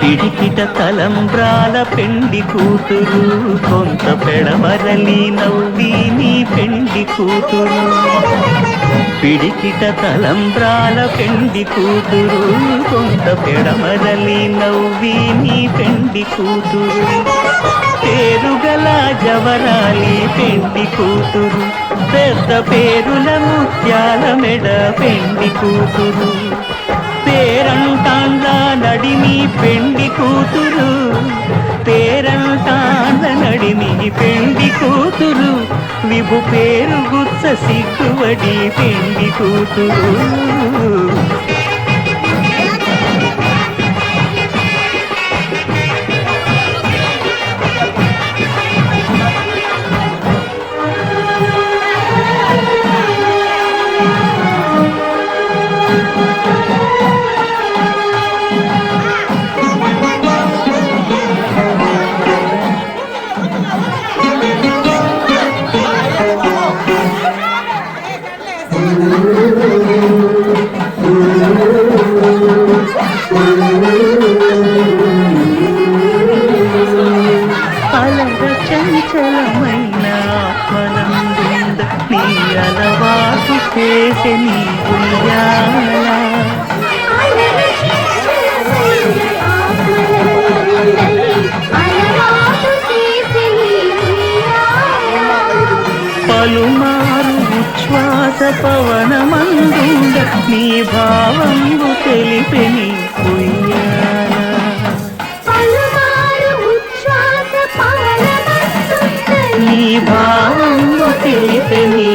పిడికిట తలంబ్రాల పెండి కూతురు కొంత పెడమరలి నవ్వి నీ పెండి కూతురు పిడికిట తలంబ్రాల పెండి కూతురు కొంత పెడమరలి నవ్వి నీ పెండి కూతురు పేరుగల జవరాలి పెండి కూతురు పెద్ద పేరుల ముత్యాల మెడ పెండి కూతురు పేరంటాండ్ల నడిమి పెండి కూతురు పేరంటాండ్ల నడిమి పెండి కూతురు విభు పేరు గుత్స సిగ్గువడి పెండి కూతురు అలర చంచలమైన ఆత్మనందుంద నీ అలవాటు చేసే నీ ఉయ్యాల పలుమారు ఉచ్ఛ్వాస పవనమందుండ నీ భావంబు తెలిపే నీ ఉయ్యాల నీ భావంబు తెలిపే నీ